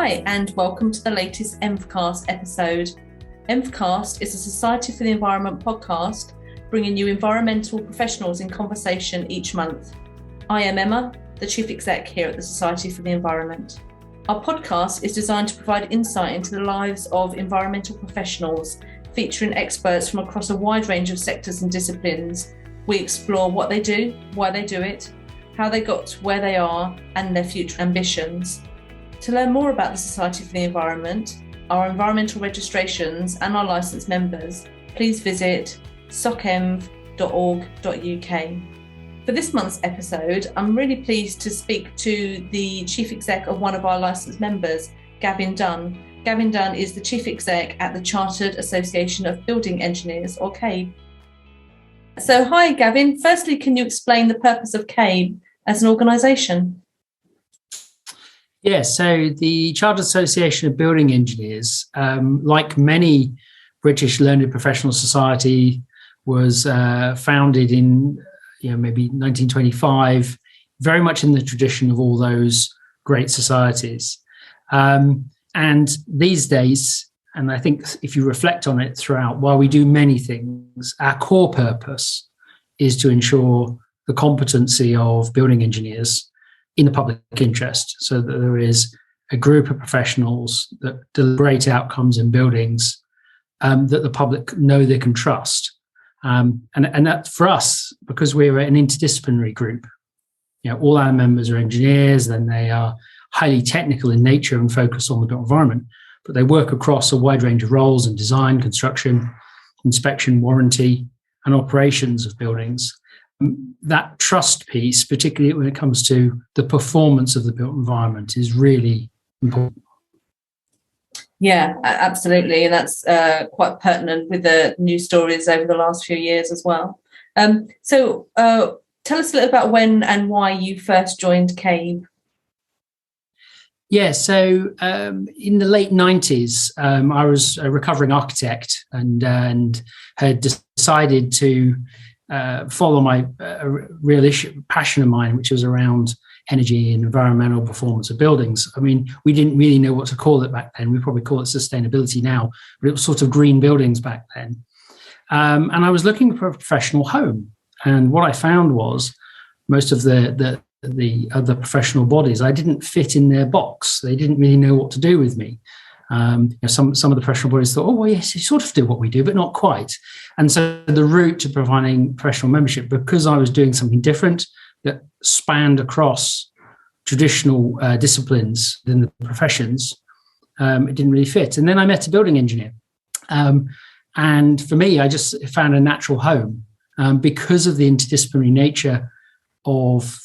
Hi, and welcome to the latest EnvCast episode. EnvCast is a Society for the Environment podcast, bringing you environmental professionals in conversation each month. I am Emma, the Chief Exec here at the Society for the Environment. Our podcast is designed to provide insight into the lives of environmental professionals, featuring experts from across a wide range of sectors and disciplines. We explore what they do, why they do it, how they got to where they are, and their future ambitions. To learn more about the Society for the Environment, our environmental registrations and our licensed members, please visit SocEnv.org.uk. For this month's episode, I'm really pleased to speak to the Chief Exec of one of our licensed members, Gavin Dunn. Gavin Dunn is the Chief Exec at the Chartered Association of Building Engineers, or CEABE. So hi Gavin, firstly can you explain the purpose of CEABE as an organisation? Yes, so the Chartered Association of Building Engineers, like many British learned professional society, was founded in maybe 1925, very much in the tradition of all those great societies. And these days, and I think if you reflect on it throughout, while we do many things, our core purpose is to ensure the competency of building engineers in the public interest, so that there is a group of professionals that deliberate outcomes in buildings that the public know they can trust. And that for us, because we're an interdisciplinary group, all our members are engineers, then they are highly technical in nature and focus on the built environment, but they work across a wide range of roles in design, construction, inspection, warranty, and operations of buildings. That trust piece, particularly when it comes to the performance of the built environment, is really important. Yeah, absolutely. And that's quite pertinent with the news stories over the last few years as well. So tell us a little about when and why you first joined CEABE. Yeah, so in the late 90s, I was a recovering architect and had decided to follow my real passion of mine, which was around energy and environmental performance of buildings. I mean, we didn't really know what to call it back then. We probably call it sustainability now, but it was sort of green buildings back then. And I was looking for a professional home. And what I found was most of the other professional bodies, I didn't fit in their box. They didn't really know what to do with me. Some of the professional bodies thought, oh, well, yes, you sort of do what we do, but not quite. And so the route to providing professional membership, because I was doing something different that spanned across traditional disciplines in the professions, it didn't really fit. And then I met a building engineer. And for me, I just found a natural home because of the interdisciplinary nature of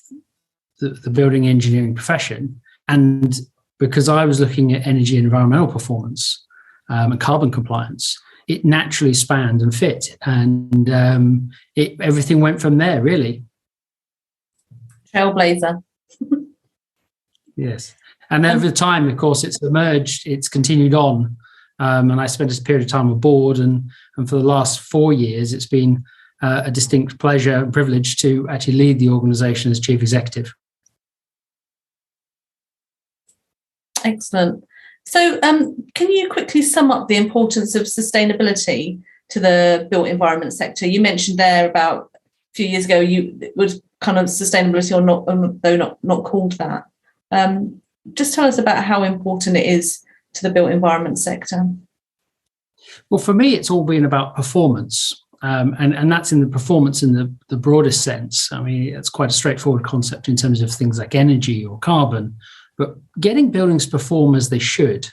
the building engineering profession, and because I was looking at energy and environmental performance and carbon compliance, it naturally spanned and fit, and everything went from there, really. Trailblazer. Yes. And over time, of course, it's emerged, it's continued on, and I spent a period of time aboard, and for the last 4 years, it's been a distinct pleasure and privilege to actually lead the organisation as Chief Executive. Excellent. So can you quickly sum up the importance of sustainability to the built environment sector? You mentioned there about a few years ago it was kind of sustainability or not, though not called that. Just tell us about how important it is to the built environment sector. Well, for me, it's all been about performance. And that's in the performance in the broadest sense. I mean, it's quite a straightforward concept in terms of things like energy or carbon. But getting buildings to perform as they should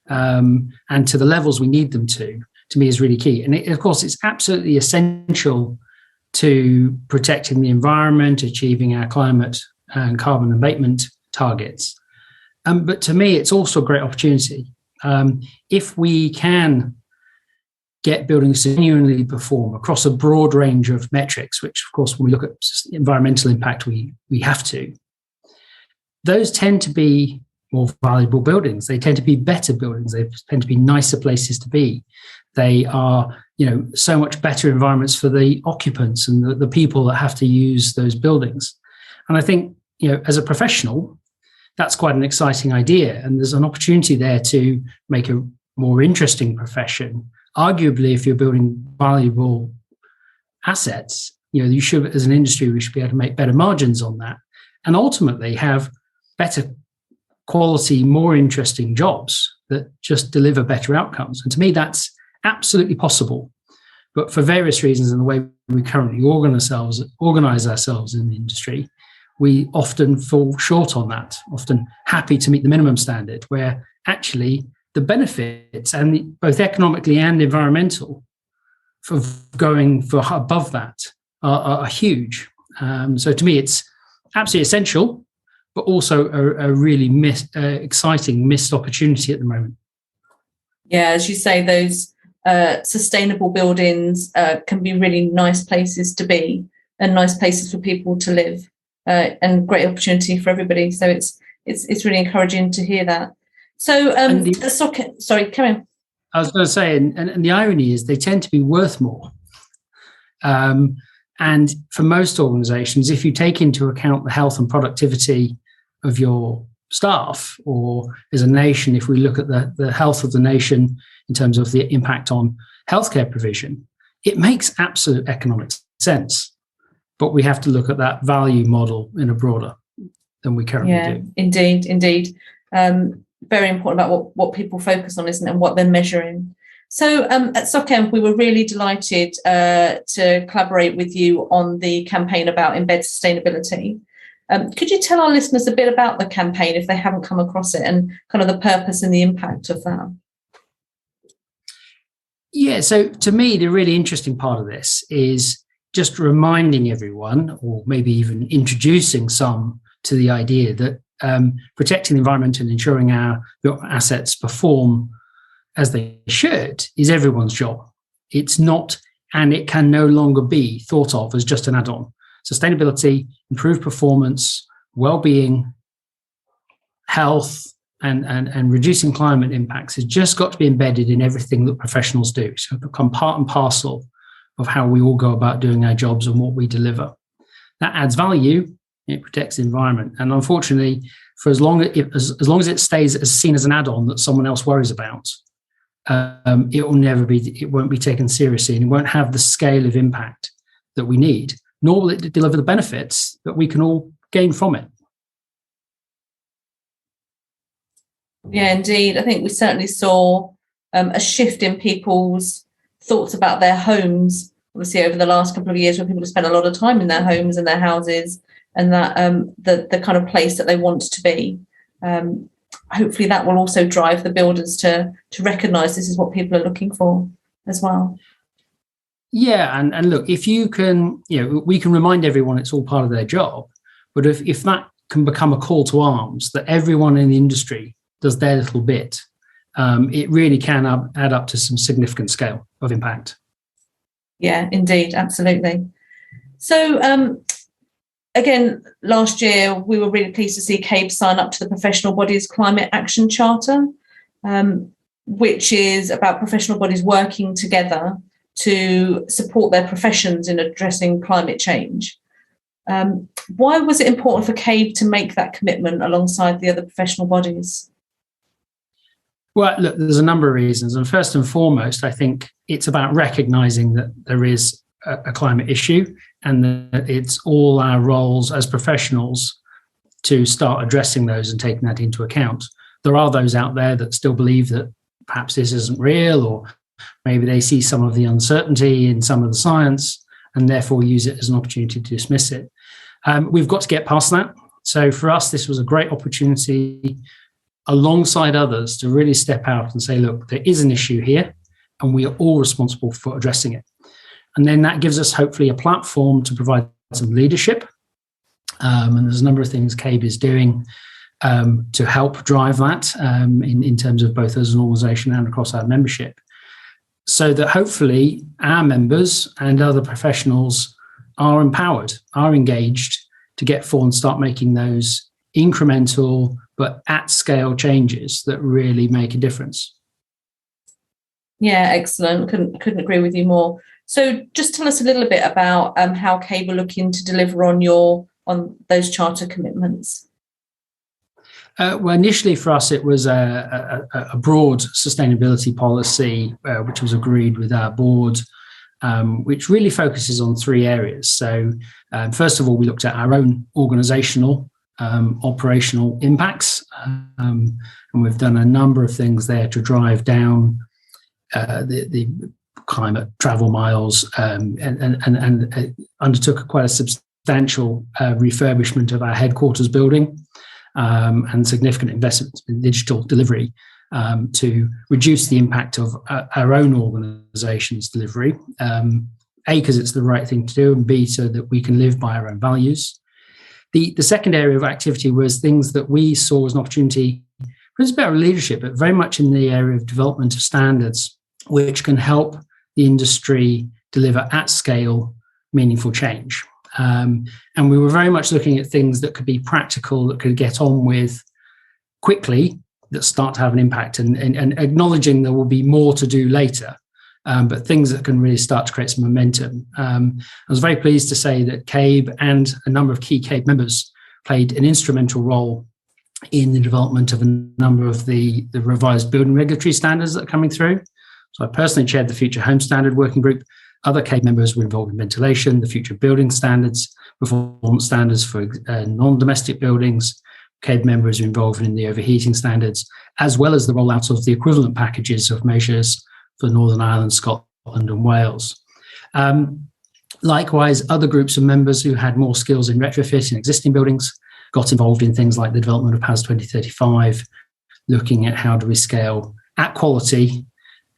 and to the levels we need them to me, is really key. And of course, it's absolutely essential to protecting the environment, achieving our climate and carbon abatement targets. But to me, it's also a great opportunity. If we can get buildings to genuinely perform across a broad range of metrics, which, of course, when we look at environmental impact, we have to, those tend to be more valuable buildings. They tend to be better buildings. They tend to be nicer places to be. They are, so much better environments for the occupants and the people that have to use those buildings. And I think, as a professional, that's quite an exciting idea. And there's an opportunity there to make a more interesting profession. Arguably, if you're building valuable assets, you should, as an industry, we should be able to make better margins on that and ultimately have better quality, more interesting jobs that just deliver better outcomes. And to me, that's absolutely possible. But for various reasons and the way we currently organize ourselves in the industry, we often fall short on that, often happy to meet the minimum standard, where actually the benefits, and both economically and environmental, for going for above that are huge. So to me, it's absolutely essential, but also a really exciting missed opportunity at the moment. Yeah, as you say, those sustainable buildings can be really nice places to be and nice places for people to live, and great opportunity for everybody. So it's really encouraging to hear that. So sorry, carry on. I was going to say, and the irony is they tend to be worth more. And for most organizations, if you take into account the health and productivity of your staff, or as a nation, if we look at the health of the nation in terms of the impact on healthcare provision, it makes absolute economic sense. But we have to look at that value model in a broader than we currently do. Indeed. Very important about what people focus on, isn't it, and what they're measuring. So at SocEnv, we were really delighted to collaborate with you on the campaign about Embed sustainability. Could you tell our listeners a bit about the campaign if they haven't come across it, and kind of the purpose and the impact of that? Yeah, so to me, the really interesting part of this is just reminding everyone, or maybe even introducing some to the idea that protecting the environment and ensuring our assets perform as they should is everyone's job. It's not, and it can no longer be thought of as just an add-on. Sustainability, improved performance, well-being, health, and reducing climate impacts has just got to be embedded in everything that professionals do. So it become part and parcel of how we all go about doing our jobs and what we deliver. That adds value. It protects the environment. And unfortunately, for as long as it stays as seen as an add-on that someone else worries about, it won't be taken seriously, and it won't have the scale of impact that we need, nor will it deliver the benefits that we can all gain from it. Yeah, indeed. I think we certainly saw a shift in people's thoughts about their homes, obviously over the last couple of years, where people have spent a lot of time in their homes and their houses, and that the kind of place that they want to be. Hopefully that will also drive the builders to recognise this is what people are looking for as well. Yeah, and look, if you can, we can remind everyone it's all part of their job, but if that can become a call to arms, that everyone in the industry does their little bit, it really can add up to some significant scale of impact. Yeah, indeed, absolutely. So, again, last year, we were really pleased to see CEABE sign up to the Professional Bodies Climate Action Charter, which is about professional bodies working together to support their professions in addressing climate change. Why was it important for CEABE to make that commitment alongside the other professional bodies? Well, look, there's a number of reasons. And first and foremost, I think it's about recognising that there is a climate issue, and that it's all our roles as professionals to start addressing those and taking that into account. There are those out there that still believe that perhaps this isn't real, or maybe they see some of the uncertainty in some of the science and therefore use it as an opportunity to dismiss it. We've got to get past that. So for us, this was a great opportunity alongside others to really step out and say, look, there is an issue here and we are all responsible for addressing it. And then that gives us hopefully a platform to provide some leadership. And there's a number of things CEABE is doing to help drive that in terms of both as an organisation and across our membership, so that hopefully our members and other professionals are empowered, are engaged to get forward and start making those incremental but at scale changes that really make a difference. Yeah, excellent. Couldn't agree with you more. So just tell us a little bit about how CEABE are looking to deliver on those charter commitments. Well, initially for us, it was a broad sustainability policy, which was agreed with our board, which really focuses on three areas. So, first of all, we looked at our own organisational, operational impacts, and we've done a number of things there to drive down the climate travel miles, and undertook quite a substantial refurbishment of our headquarters building. And significant investment in digital delivery to reduce the impact of our own organisation's delivery. A, because it's the right thing to do, and B, so that we can live by our own values. The second area of activity was things that we saw as an opportunity, it's about leadership, but very much in the area of development of standards, which can help the industry deliver at scale meaningful change. And we were very much looking at things that could be practical, that could get on with quickly, that start to have an impact, and acknowledging there will be more to do later, but things that can really start to create some momentum. I was very pleased to say that CEABE and a number of key CEABE members played an instrumental role in the development of a number of the revised building regulatory standards that are coming through. So I personally chaired the Future Home Standard Working Group. Other CEABE members were involved in ventilation, the future building standards, performance standards for non-domestic buildings. CEABE members were involved in the overheating standards, as well as the rollout of the equivalent packages of measures for Northern Ireland, Scotland and Wales. Likewise, other groups of members who had more skills in retrofit in existing buildings got involved in things like the development of PAS 2035, looking at how do we scale at quality,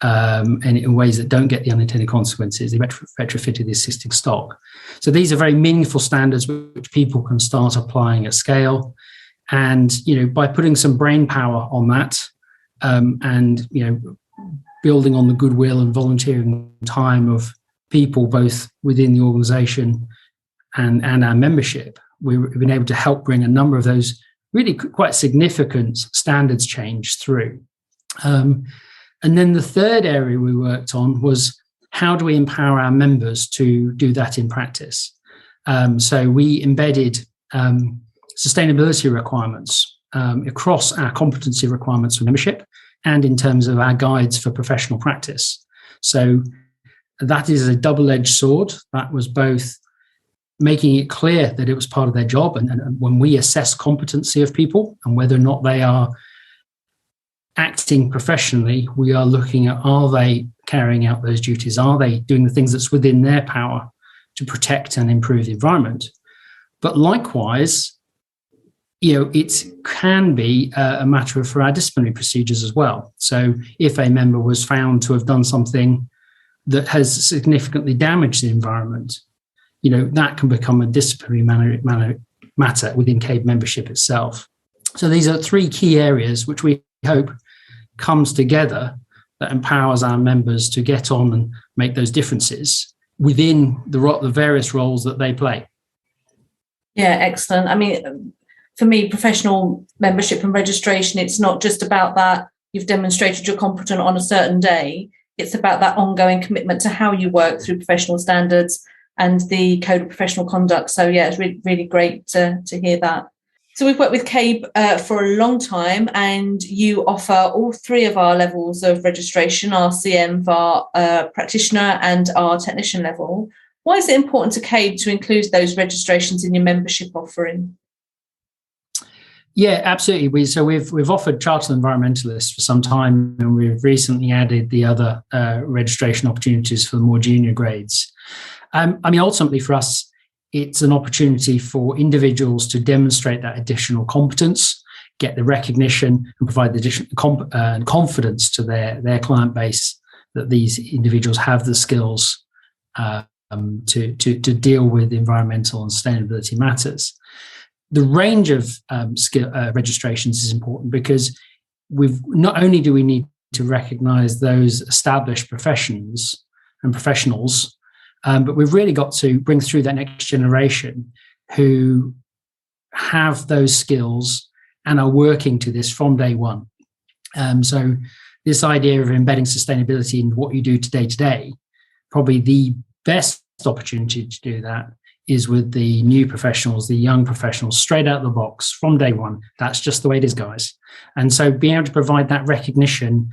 and in ways that don't get the unintended consequences. They retrofitted the existing stock. So these are very meaningful standards which people can start applying at scale. And, by putting some brain power on that, and, building on the goodwill and volunteering time of people, both within the organisation and our membership, we've been able to help bring a number of those really quite significant standards change through. And then the third area we worked on was, how do we empower our members to do that in practice? So we embedded sustainability requirements across our competency requirements for membership and in terms of our guides for professional practice. So that is a double-edged sword. That was both making it clear that it was part of their job, and when we assess competency of people and whether or not they are acting professionally, we are looking at, are they carrying out those duties? Are they doing the things that's within their power to protect and improve the environment? But likewise, it can be a matter for our disciplinary procedures as well. So if a member was found to have done something that has significantly damaged the environment, that can become a disciplinary matter within CEABE membership itself. So these are three key areas which we hope comes together, that empowers our members to get on and make those differences within the various roles that they play. Yeah, excellent. I mean, for me, professional membership and registration, it's not just about that you've demonstrated you're competent on a certain day. It's about that ongoing commitment to how you work through professional standards and the code of professional conduct. So yeah, it's really, really great to hear that. So we've worked with CEABE for a long time, and you offer all three of our levels of registration, our CEnv, our practitioner and our technician level. Why is it important to CEABE to include those registrations in your membership offering? Yeah, absolutely. We've offered chartered environmentalists for some time, and we've recently added the other registration opportunities for the more junior grades. Ultimately for us, it's an opportunity for individuals to demonstrate that additional competence, get the recognition, and provide the additional confidence to their client base that these individuals have the skills to deal with environmental and sustainability matters. The range of registrations is important, because not only do we need to recognise those established professions and professionals, but we've really got to bring through that next generation who have those skills and are working to this from day one. So this idea of embedding sustainability in what you do today, probably the best opportunity to do that is with the new professionals, the young professionals, straight out of the box from day one. That's just the way it is, guys. And so being able to provide that recognition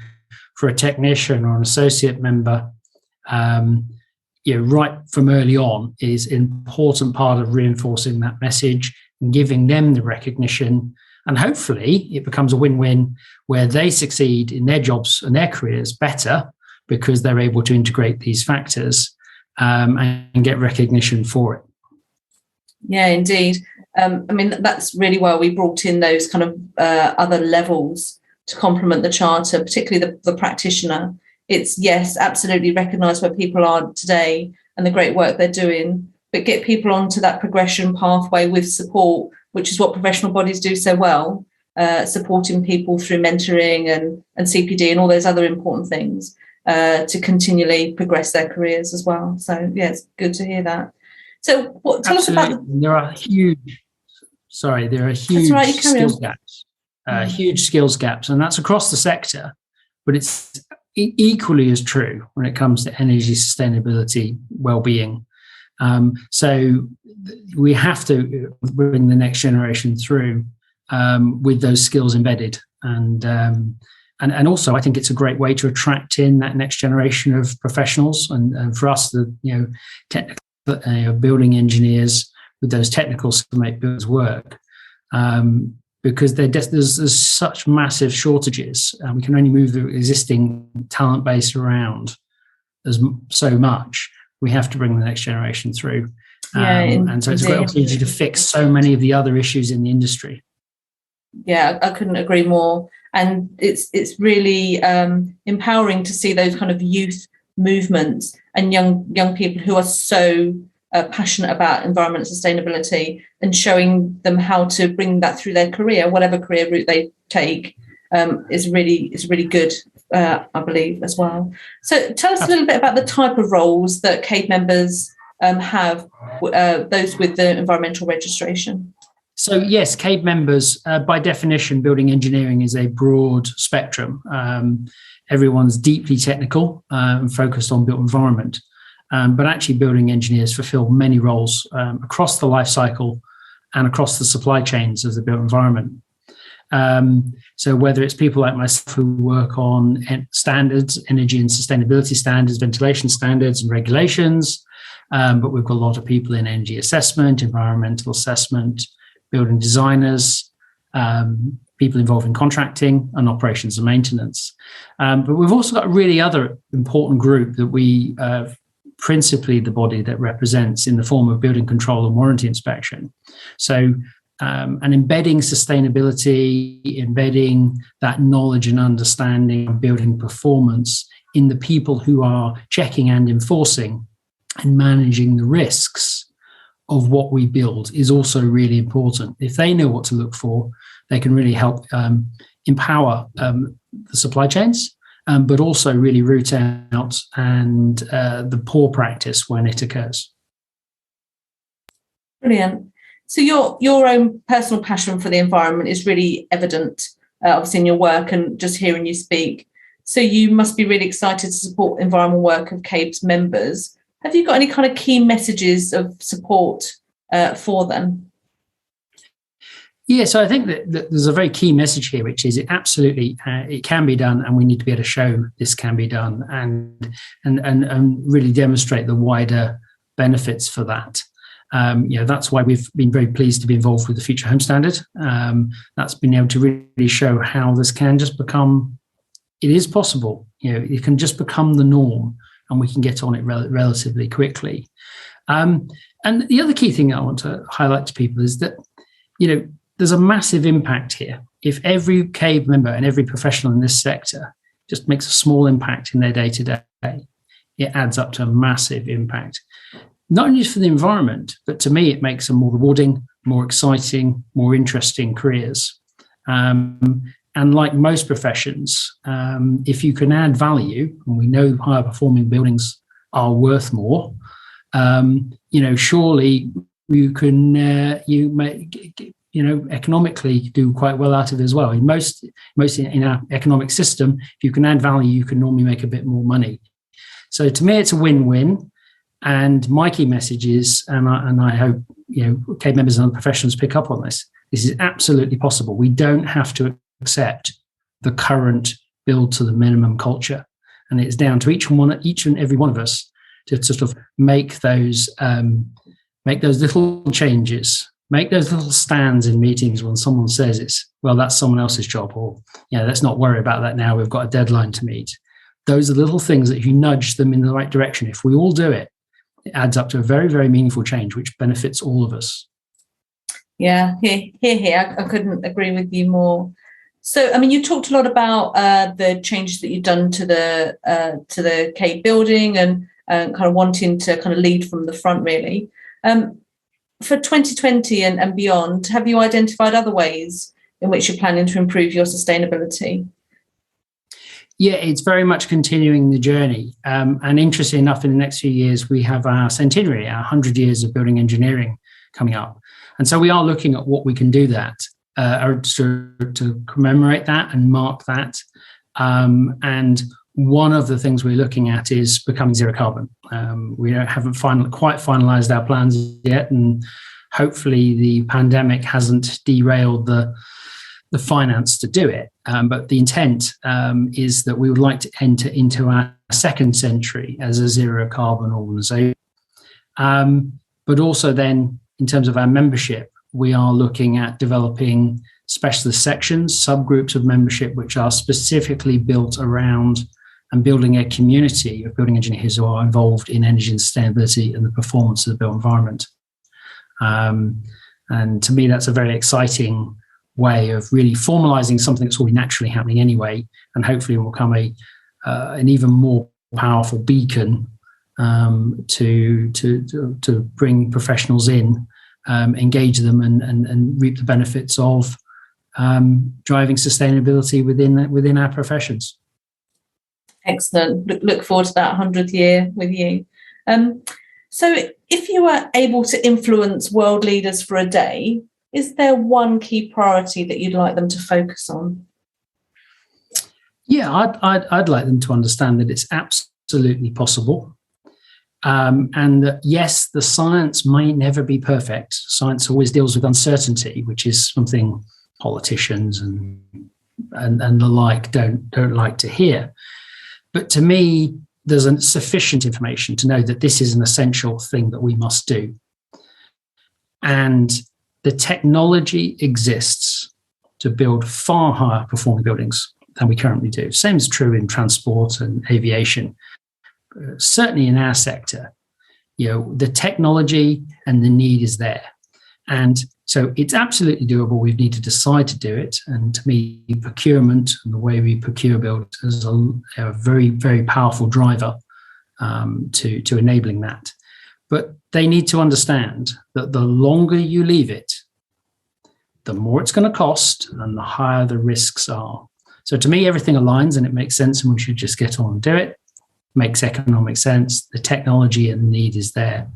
for a technician or an associate member, right from early on, is an important part of reinforcing that message and giving them the recognition. And hopefully it becomes a win-win where they succeed in their jobs and their careers better because they're able to integrate these factors and get recognition for it. Yeah, indeed. That's really why we brought in those kind of other levels to complement the charter, particularly the practitioner. It's, yes, absolutely recognise where people are today and the great work they're doing, but get people onto that progression pathway with support, which is what professional bodies do so well, supporting people through mentoring and CPD and all those other important things to continually progress their careers as well. So, yeah, it's good to hear that. So tell us about... There are huge skills gaps, huge skills gaps, and that's across the sector, but it's equally as true when it comes to energy sustainability, well-being. So we have to bring the next generation through with those skills embedded, and also I think it's a great way to attract in that next generation of professionals, and for us, the technical building engineers with those technical skills to make buildings work, because there's such massive shortages, and we can only move the existing talent base around so much. We have to bring the next generation through. And so it's a great opportunity to fix so many of the other issues in the industry. Yeah, I couldn't agree more. And it's really empowering to see those kind of youth movements and young people who are so passionate about environment and sustainability, and showing them how to bring that through their career, whatever career route they take, is really good, I believe, as well. So tell us a little bit about the type of roles that CEnv members have, those with the environmental registration. So yes, CEnv members, by definition, building engineering is a broad spectrum. Everyone's deeply technical and focused on built environment. But actually building engineers fulfill many roles across the life cycle and across the supply chains of the built environment. So whether it's people like myself who work on standards, energy and sustainability standards, ventilation standards and regulations, but we've got a lot of people in energy assessment, environmental assessment, building designers, people involved in contracting and operations and maintenance. But we've also got a really other important group that we principally the body that represents in the form of building control and warranty inspection. So, and embedding sustainability, embedding that knowledge and understanding of building performance in the people who are checking and enforcing and managing the risks of what we build is also really important. If they know what to look for, they can really help empower the supply chains, but also really root out and the poor practice when it occurs. Brilliant. So your own personal passion for the environment is really evident, obviously in your work and just hearing you speak. So you must be really excited to support environmental work of CEnv's members. Have you got any kind of key messages of support for them? Yeah, so I think that there's a very key message here, which is it absolutely it can be done, and we need to be able to show this can be done, and really demonstrate the wider benefits for that. That's why we've been very pleased to be involved with the Future Home Standard. That's been able to really show how this can just become. It is possible. It can just become the norm, and we can get on it relatively quickly. And the other key thing I want to highlight to people is that there's a massive impact here. If every CEnv member and every professional in this sector just makes a small impact in their day-to-day, it adds up to a massive impact. Not only for the environment, but to me, it makes them more rewarding, more exciting, more interesting careers. And like most professions, if you can add value, and we know higher performing buildings are worth more, surely you can, economically do quite well out of it as well. Most in our economic system, if you can add value, you can normally make a bit more money. So to me, it's a win-win. And my key message is, and I hope CABE members and other professionals pick up on this. This is absolutely possible. We don't have to accept the current build to the minimum culture, and it's down to each and every one of us to sort of make those little changes, make those little stands in meetings when someone says that's someone else's job, or let's not worry about that now. We've got a deadline to meet. Those are little things that if you nudge them in the right direction, if we all do it, it adds up to a very, very meaningful change, which benefits all of us. Yeah, here. I couldn't agree with you more. So, you talked a lot about the changes that you've done to the CABE building and kind of wanting to kind of lead from the front, really. For 2020 and beyond, have you identified other ways in which you're planning to improve your sustainability? Yeah, it's very much continuing the journey. And interesting enough, in the next few years, we have our centenary, our 100 years of building engineering coming up. And so we are looking at what we can do to commemorate that and mark that. And one of the things we're looking at is becoming zero carbon. We haven't quite finalized our plans yet, and hopefully the pandemic hasn't derailed the finance to do it. But the intent is that we would like to enter into our second century as a zero carbon organization. But also then, in terms of our membership, we are looking at developing specialist sections, subgroups of membership, which are specifically built around and building a community of building engineers who are involved in energy and sustainability and the performance of the built environment. And to me, that's a very exciting way of really formalizing something that's already naturally happening anyway, and hopefully will become an even more powerful beacon to bring professionals in, engage them, and reap the benefits of driving sustainability within our professions. Excellent. Look forward to that 100th year with you. So if you were able to influence world leaders for a day, is there one key priority that you'd like them to focus on? Yeah, I'd like them to understand that it's absolutely possible. And that, yes, the science may never be perfect. Science always deals with uncertainty, which is something politicians and the like don't like to hear. But to me, there's sufficient information to know that this is an essential thing that we must do. And the technology exists to build far higher performing buildings than we currently do. Same is true in transport and aviation. Certainly in our sector, the technology and the need is there. And so it's absolutely doable. We need to decide to do it. And to me, procurement and the way we procure build is a very, very powerful driver to enabling that. But they need to understand that the longer you leave it, the more it's going to cost and the higher the risks are. So to me, everything aligns and it makes sense, and we should just get on and do it. Makes economic sense. The technology and need is there.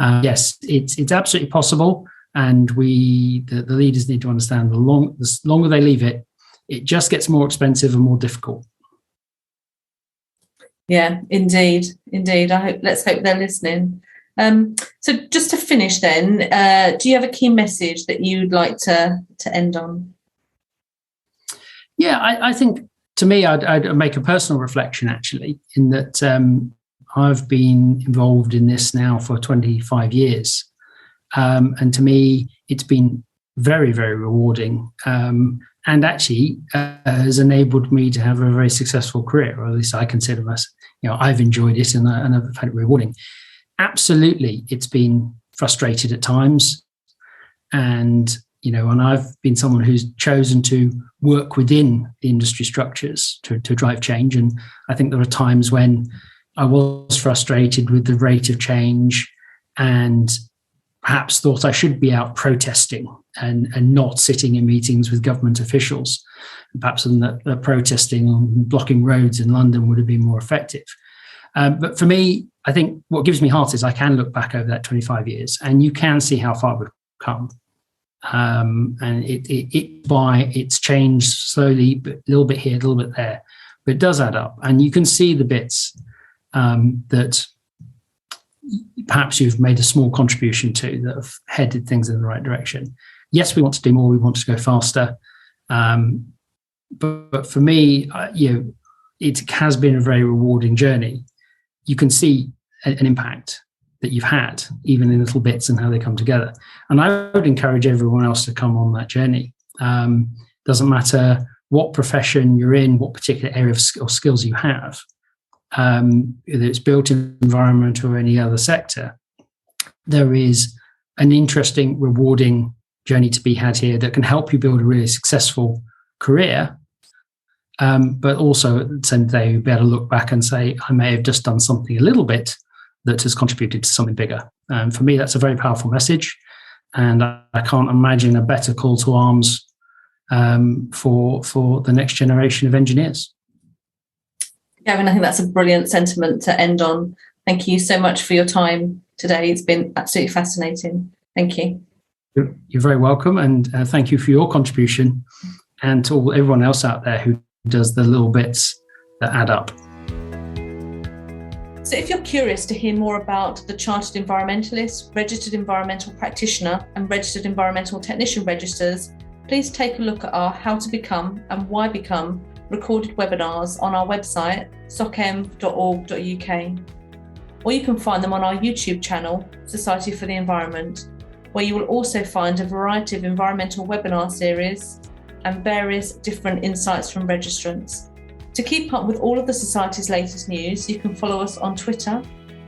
Yes, it's absolutely possible. And the leaders need to understand the longer they leave it, it just gets more expensive and more difficult. Yeah, indeed. Let's hope they're listening. So just to finish then, do you have a key message that you'd like to end on? Yeah, I think to me, I'd make a personal reflection, actually, in that I've been involved in this now for 25 years. And to me, it's been very, very rewarding, and actually has enabled me to have a very successful career, or at least I consider myself. I've enjoyed it and I've found it rewarding. Absolutely, it's been frustrated at times, and I've been someone who's chosen to work within the industry structures to drive change. And I think there are times when I was frustrated with the rate of change and perhaps thought I should be out protesting and not sitting in meetings with government officials. Perhaps the protesting on blocking roads in London would have been more effective. But for me, I think what gives me heart is I can look back over that 25 years and you can see how far we've come. And it's changed slowly, a little bit here, a little bit there, but it does add up. And you can see the bits that perhaps you've made a small contribution to that have headed things in the right direction. Yes, we want to do more. We want to go faster. But for me, it has been a very rewarding journey. You can see an impact that you've had, even in little bits, and how they come together. And I would encourage everyone else to come on that journey. Doesn't matter what profession you're in, what particular area of skills you have, whether it's built environment or any other sector, there is an interesting, rewarding journey to be had here that can help you build a really successful career. But also at the same day, you better look back and say, I may have just done something a little bit that has contributed to something bigger. For me, that's a very powerful message. And I can't imagine a better call to arms for the next generation of engineers. Gavin, I think that's a brilliant sentiment to end on. Thank you so much for your time today. It's been absolutely fascinating. Thank you. You're very welcome. And thank you for your contribution, and to everyone else out there who does the little bits that add up. So if you're curious to hear more about the Chartered Environmentalist, Registered Environmental Practitioner and Registered Environmental Technician registers, please take a look at our How to Become and Why Become recorded webinars on our website, socenv.org.uk. Or you can find them on our YouTube channel, Society for the Environment, where you will also find a variety of environmental webinar series and various different insights from registrants. To keep up with all of the Society's latest news, you can follow us on Twitter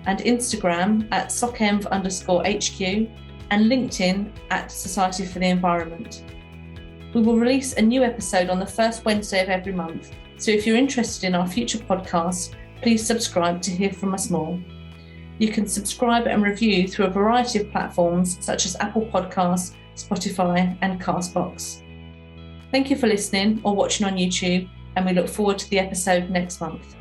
and Instagram at SocEnv_HQ and LinkedIn at Society for the Environment. We will release a new episode on the first Wednesday of every month, so if you're interested in our future podcasts, please subscribe to hear from us more. You can subscribe and review through a variety of platforms such as Apple Podcasts, Spotify and Castbox. Thank you for listening or watching on YouTube, and we look forward to the episode next month.